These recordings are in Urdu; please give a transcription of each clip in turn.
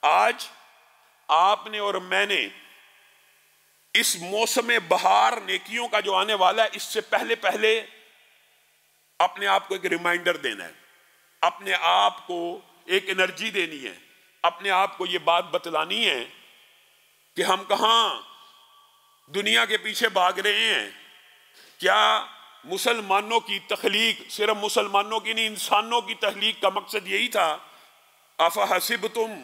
آج آپ نے اور میں نے اس موسم بہار نیکیوں کا جو آنے والا ہے، اس سے پہلے پہلے اپنے آپ کو ایک ریمائنڈر دینا ہے، اپنے آپ کو ایک انرجی دینی ہے، اپنے آپ کو یہ بات بتلانی ہے کہ ہم کہاں دنیا کے پیچھے بھاگ رہے ہیں۔ کیا مسلمانوں کی تخلیق صرف مسلمانوں کی نہیں، انسانوں کی تخلیق کا مقصد یہی تھا؟ افحسبتم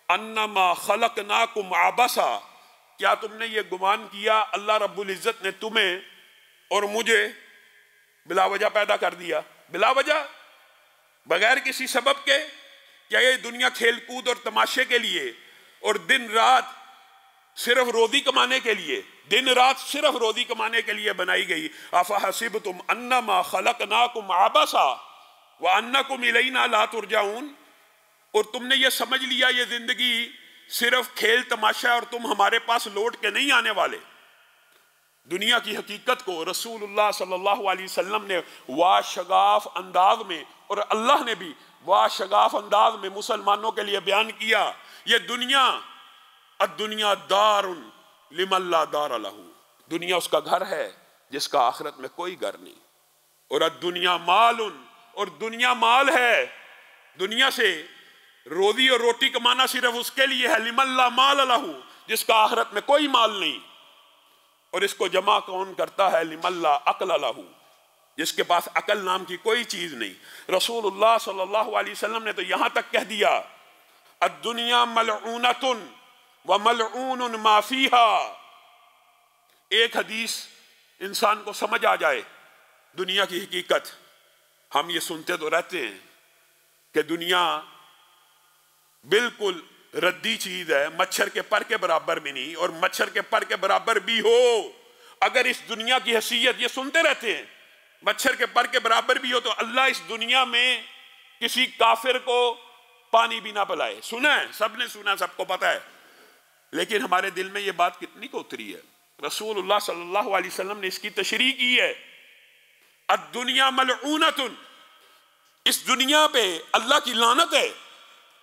انما خلقناکم عبثا، کیا تم نے یہ گمان کیا اللہ رب العزت نے تمہیں اور مجھے بلا وجہ پیدا کر دیا؟ بلا وجہ، بغیر کسی سبب کے؟ کیا یہ دنیا کھیل کود اور تماشے کے لیے اور دن رات صرف روزی کمانے کے لیے، دن رات صرف روزی کمانے کے لیے بنائی گئی؟ افحسبتم انما خلقناکم عبثا وانکم الینا لا ترجعون، اور تم نے یہ سمجھ لیا یہ زندگی صرف کھیل تماشا اور تم ہمارے پاس لوٹ کے نہیں آنے والے؟ دنیا کی حقیقت کو رسول اللہ صلی اللہ علیہ وسلم نے واشگاف انداز میں، اور اللہ نے بھی واشگاف انداز میں مسلمانوں کے لیے بیان کیا۔ یہ دنیا، الدنیا دار لمن لا دار لہ، دنیا اس کا گھر ہے جس کا آخرت میں کوئی گھر نہیں۔ اور الدنیا مال، اور دنیا مال ہے، دنیا سے روزی اور روٹی کمانا صرف اس کے لیے ہے، لمن لا مال لہ، جس کا آخرت میں کوئی مال نہیں۔ اور اس کو جمع کون کرتا ہے؟ لمن لا عقل لہ، جس کے پاس عقل نام کی کوئی چیز نہیں۔ رسول اللہ صلی اللہ علیہ وسلم نے تو یہاں تک کہہ دیا الدنیا ملعونۃ وملعون ما فیہا۔ ایک حدیث انسان کو سمجھ آ جائے دنیا کی حقیقت۔ ہم یہ سنتے تو رہتے ہیں کہ دنیا بالکل ردی چیز ہے، مچھر کے پر کے برابر بھی نہیں، اور مچھر کے پر کے برابر بھی ہو اگر اس دنیا کی حیثیت، یہ سنتے رہتے ہیں مچھر کے پر کے برابر بھی ہو، تو اللہ اس دنیا میں کسی کافر کو پانی بھی نہ پلائے۔ سنا ہے، سب نے سنا، سب کو پتا ہے، لیکن ہمارے دل میں یہ بات کتنی کو اتری ہے؟ رسول اللہ صلی اللہ علیہ وسلم نے اس کی تشریح کی ہے، الدنیا ملعونۃ، اس دنیا پہ اللہ کی لعنت ہے،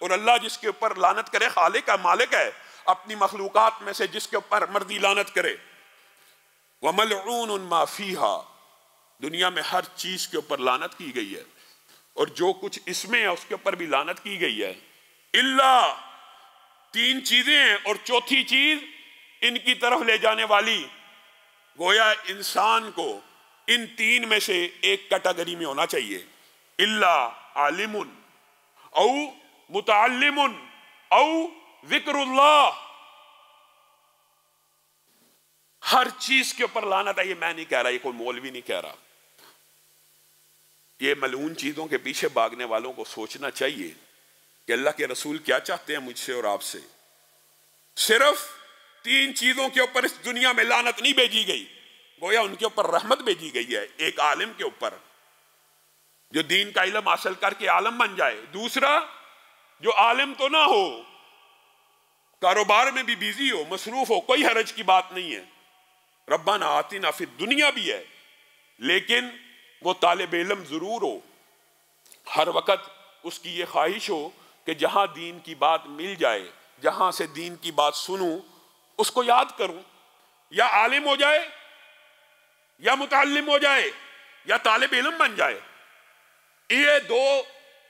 اور اللہ جس کے اوپر لعنت کرے خالق ہے، مالک ہے، اپنی مخلوقات میں سے جس کے اوپر مرضی لعنت کرے۔ وَمَلْعُونٌ مَا فِيهَا، دنیا میں ہر چیز کے اوپر لعنت کی گئی ہے، اور جو کچھ اس میں ہے اس کے اوپر بھی لعنت کی گئی ہے، اللہ، تین چیزیں ہیں، اور چوتھی چیز ان کی طرف لے جانے والی۔ گویا انسان کو ان تین میں سے ایک کیٹیگری میں ہونا چاہیے، اللہ عالم او متعلم او ذکر اللہ۔ ہر چیز کے اوپر لعنت ہے، یہ میں نہیں کہہ رہا، یہ کوئی مولوی نہیں کہہ رہا، یہ ملعون چیزوں کے پیچھے بھاگنے والوں کو سوچنا چاہیے کہ اللہ کے رسول کیا چاہتے ہیں مجھ سے اور آپ سے۔ صرف تین چیزوں کے اوپر اس دنیا میں لعنت نہیں بھیجی گئی، گویا ان کے اوپر رحمت بھیجی گئی ہے۔ ایک عالم کے اوپر جو دین کا علم حاصل کر کے عالم بن جائے، دوسرا جو عالم تو نہ ہو، کاروبار میں بھی بیزی ہو، مصروف ہو، کوئی حرج کی بات نہیں ہے، ربنا آتنا فی الدنیا بھی ہے، لیکن وہ طالب علم ضرور ہو، ہر وقت اس کی یہ خواہش ہو کہ جہاں دین کی بات مل جائے، جہاں سے دین کی بات سنوں، اس کو یاد کروں، یا عالم ہو جائے یا متعلم ہو جائے یا طالب علم بن جائے۔ یہ دو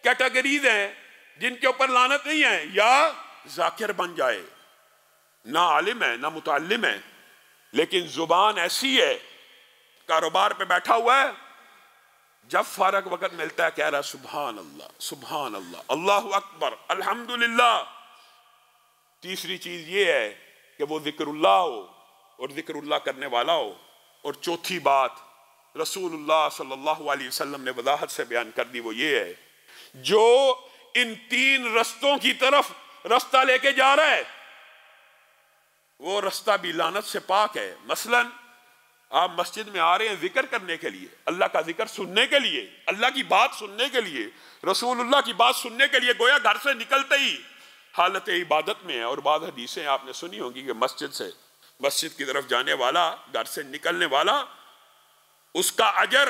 کیٹیگریز ہیں جن کے اوپر لعنت نہیں ہے، یا ذاکر بن جائے، نہ عالم ہے نہ متعلم ہے، لیکن زبان ایسی ہے، کاروبار پہ بیٹھا ہوا ہے، جب فارغ وقت ملتا ہے کہہ رہا ہے سبحان اللہ سبحان اللہ اللہ اکبر الحمدللہ۔ تیسری چیز یہ ہے کہ وہ ذکر اللہ ہو اور ذکر اللہ کرنے والا ہو۔ اور چوتھی بات رسول اللہ صلی اللہ علیہ وسلم نے وضاحت سے بیان کر دی، وہ یہ ہے جو ان تین رستوں کی طرف رستہ لے کے جا رہا ہے وہ رستہ بھی لعنت سے پاک ہے۔ مثلا آپ مسجد میں آ رہے ہیں ذکر کرنے کے لیے، اللہ کا ذکر سننے کے لیے، اللہ کی بات سننے کے لیے، رسول اللہ کی بات سننے کے لیے، گویا گھر سے نکلتے ہی حالت عبادت میں ہے۔ اور بعض حدیثیں آپ نے سنی ہوگی کہ مسجد کی طرف جانے والا، گھر سے نکلنے والا، اس کا اجر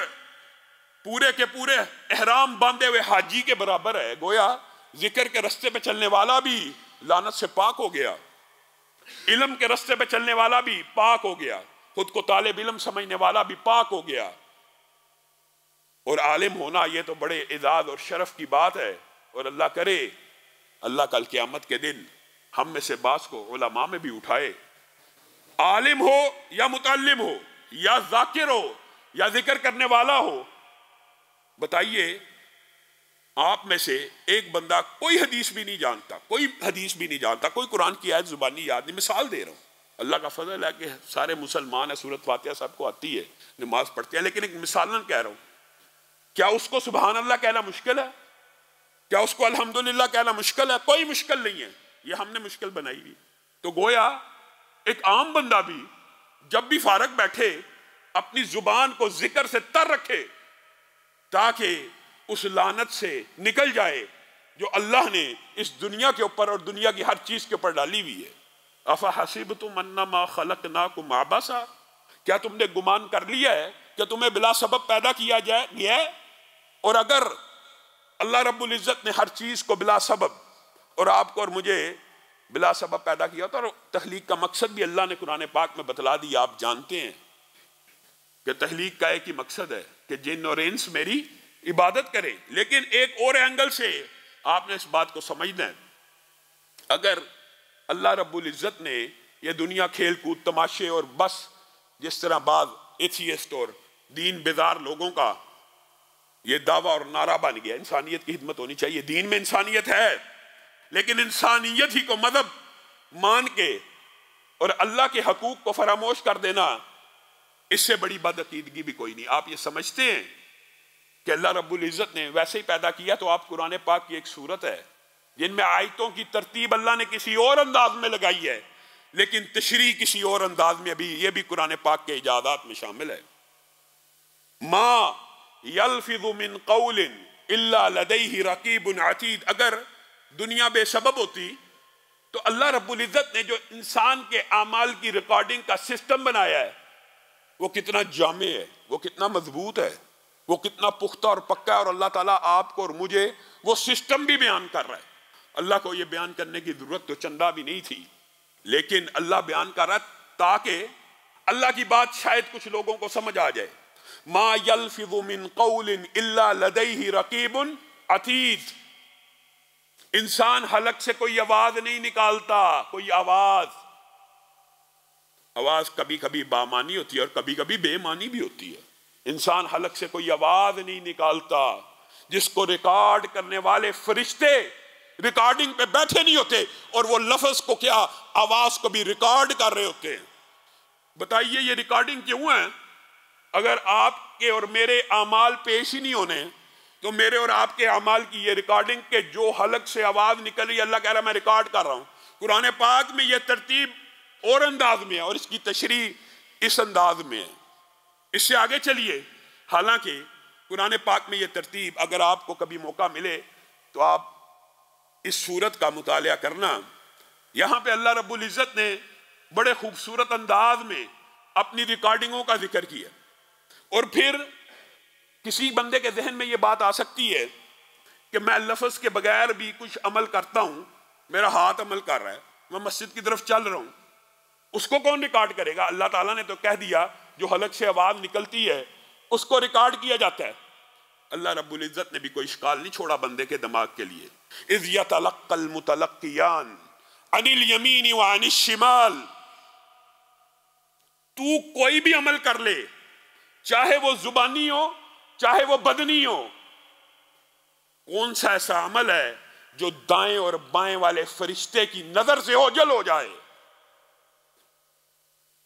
پورے کے پورے احرام باندھے ہوئے حاجی کے برابر ہے۔ گویا ذکر کے رستے پہ چلنے والا بھی لعنت سے پاک ہو گیا، علم کے رستے پہ چلنے والا بھی پاک ہو گیا، خود کو طالب علم سمجھنے والا بھی پاک ہو گیا۔ اور عالم ہونا یہ تو بڑے اعزاز اور شرف کی بات ہے، اور اللہ کرے اللہ کل قیامت کے دن ہم میں سے بعض کو علماء میں بھی اٹھائے، عالم ہو یا متعلم ہو یا ذاکر ہو یا ذکر کرنے والا ہو۔ بتائیے آپ میں سے ایک بندہ کوئی حدیث بھی نہیں جانتا، کوئی حدیث بھی نہیں جانتا، کوئی قرآن کی آیت زبانی یاد نہیں، مثال دے رہا ہوں، اللہ کا فضل ہے کہ سارے مسلمان ہیں، سورۃ فاتحہ سب کو آتی ہے، نماز پڑھتے ہیں، لیکن ایک مثالاً کہہ رہا ہوں، کیا اس کو سبحان اللہ کہنا مشکل ہے؟ کیا اس کو الحمدللہ کہنا مشکل ہے؟ کوئی مشکل نہیں ہے، یہ ہم نے مشکل بنائی ہوئی۔ تو گویا ایک عام بندہ بھی جب بھی فارغ بیٹھے اپنی زبان کو ذکر سے تر رکھے تاکہ اس لعنت سے نکل جائے جو اللہ نے اس دنیا کے اوپر اور دنیا کی ہر چیز کے اوپر ڈالی ہوئی ہے۔ افحسبتم انما خلقناکم عبثا، کیا تم نے گمان کر لیا ہے کہ تمہیں بلا سبب پیدا کیا گیا ہے؟ اور اگر اللہ رب العزت نے ہر چیز کو بلا سبب اور آپ کو اور مجھے بلا سبب پیدا کیا تو تخلیق کا مقصد بھی اللہ نے قرآن پاک میں بتلا دیا، آپ جانتے ہیں کہ تخلیق کا ایک ہی مقصد ہے کہ جن اور انس میری عبادت کریں، لیکن ایک اور اینگل سے آپ نے اس بات کو سمجھنا ہے، اگر اللہ رب العزت نے یہ دنیا کھیل کود تماشے اور بس جس طرح بعض ایتھیسٹ اور دین بیدار لوگوں کا یہ دعویٰ اور نعرہ بن گیا انسانیت کی خدمت ہونی چاہیے، دین میں انسانیت ہے، لیکن انسانیت ہی کو مذہب مان کے اور اللہ کے حقوق کو فراموش کر دینا، اس سے بڑی بدعقیدگی بھی کوئی نہیں۔ آپ یہ سمجھتے ہیں کہ اللہ رب العزت نے ویسے ہی پیدا کیا تو آپ قرآن پاک کی ایک صورت ہے جن میں آیتوں کی ترتیب اللہ نے کسی اور انداز میں لگائی ہے، لیکن تشریح کسی اور انداز میں بھی، یہ بھی قرآن پاک کے ایجادات میں شامل ہے۔ ما یلفظ من قول الا لدیہ رقیب عتید، اگر دنیا بے سبب ہوتی تو اللہ رب العزت نے جو انسان کے اعمال کی ریکارڈنگ کا سسٹم بنایا ہے وہ کتنا جامع ہے، وہ کتنا مضبوط ہے، وہ کتنا پختہ اور پکا ہے، اور اللہ تعالیٰ آپ کو اور مجھے وہ سسٹم بھی بیان کر رہا ہے۔ اللہ کو یہ بیان کرنے کی ضرورت تو چندہ بھی نہیں تھی، لیکن اللہ بیان کر رہا ہے تاکہ اللہ کی بات شاید کچھ لوگوں کو سمجھ آ جائے۔ ما یلفظ من قول الا لدیہ رقیب عتید، انسان حلق سے کوئی آواز نہیں نکالتا، کوئی آواز کبھی کبھی بامانی ہوتی ہے اور کبھی کبھی بے معنی بھی ہوتی ہے۔ انسان حلق سے کوئی آواز نہیں نکالتا جس کو ریکارڈ کرنے والے فرشتے ریکارڈنگ پہ بیٹھے نہیں ہوتے اور وہ لفظ کو کیا آواز کو بھی ریکارڈ کر رہے ہوتے ہیں۔ بتائیے یہ ریکارڈنگ کیوں ہے؟ اگر آپ کے اور میرے اعمال پیش ہی نہیں ہونے تو میرے اور آپ کے اعمال کی یہ ریکارڈنگ کے جو حلق سے آواز نکل رہی ہے، اللہ کہہ رہا ہے میں ریکارڈ کر رہا ہوں۔ قرآن پاک میں یہ ترتیب اور انداز میں ہے اور اس کی تشریح اس انداز میں ہے۔ اس سے آگے چلیے، حالانکہ قرآن پاک میں یہ ترتیب اگر آپ کو کبھی موقع ملے تو آپ اس سورت کا مطالعہ کرنا، یہاں پہ اللہ رب العزت نے بڑے خوبصورت انداز میں اپنی ریکارڈنگوں کا ذکر کیا، اور پھر کسی بندے کے ذہن میں یہ بات آ سکتی ہے کہ میں لفظ کے بغیر بھی کچھ عمل کرتا ہوں، میرا ہاتھ عمل کر رہا ہے، میں مسجد کی طرف چل رہا ہوں، اس کو کون ریکارڈ کرے گا؟ اللہ تعالیٰ نے تو کہہ دیا جو حلق سے آواز نکلتی ہے اس کو ریکارڈ کیا جاتا ہے۔ اللہ رب العزت نے بھی کوئی اشکال نہیں چھوڑا بندے کے دماغ کے لیے۔ اذ یتلقی المتلقیان عن الیمین وعن الشمال، تو کوئی بھی عمل کر لے، چاہے وہ زبانی ہو چاہے وہ بدنی ہو، کون سا ایسا عمل ہے جو دائیں اور بائیں والے فرشتے کی نظر سے اوجھل ہو جائے؟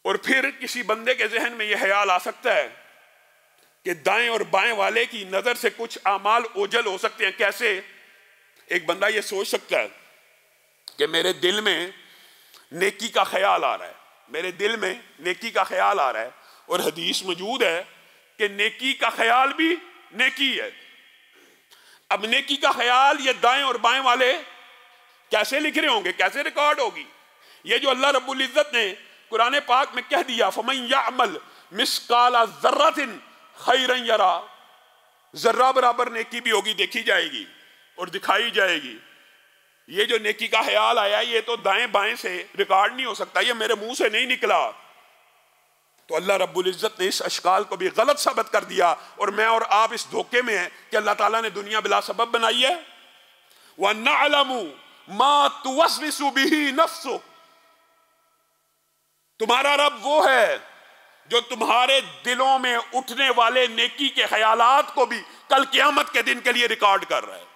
اور پھر کسی بندے کے ذہن میں یہ خیال آ سکتا ہے کہ دائیں اور بائیں والے کی نظر سے کچھ اعمال اوجھل ہو سکتے ہیں۔ کیسے؟ ایک بندہ یہ سوچ سکتا ہے کہ میرے دل میں نیکی کا خیال آ رہا ہے، میرے دل میں نیکی کا خیال آ رہا ہے، اور حدیث موجود ہے کہ نیکی کا خیال بھی نیکی ہے۔ اب نیکی کا خیال یہ دائیں اور بائیں والے کیسے لکھ رہے ہوں گے، کیسے ریکارڈ ہوگی؟ یہ جو اللہ رب العزت نے قرآن پاک میں کہہ دیا فَمَن يَعْمَلْ مِثْقَالَ ذَرَّةٍ خَيْرًا يَرَى، ذرہ برابر نیکی بھی ہوگی، دیکھی جائے گی اور دکھائی جائے گی، یہ جو نیکی کا خیال آیا یہ تو دائیں بائیں سے ریکارڈ نہیں ہو سکتا، یہ میرے منہ سے نہیں نکلا. تو اللہ رب العزت نے اس اشکال کو بھی غلط ثابت کر دیا، اور میں اور آپ اس دھوکے میں ہیں کہ اللہ تعالیٰ نے دنیا بلا سبب بنائی ہے. وَنَعْلَمُ مَا تُوَسْوِسُ بِهِ نَفْسُ، تمہارا رب وہ ہے جو تمہارے دلوں میں اٹھنے والے نیکی کے خیالات کو بھی کل قیامت کے دن کے لیے ریکارڈ کر رہا ہے.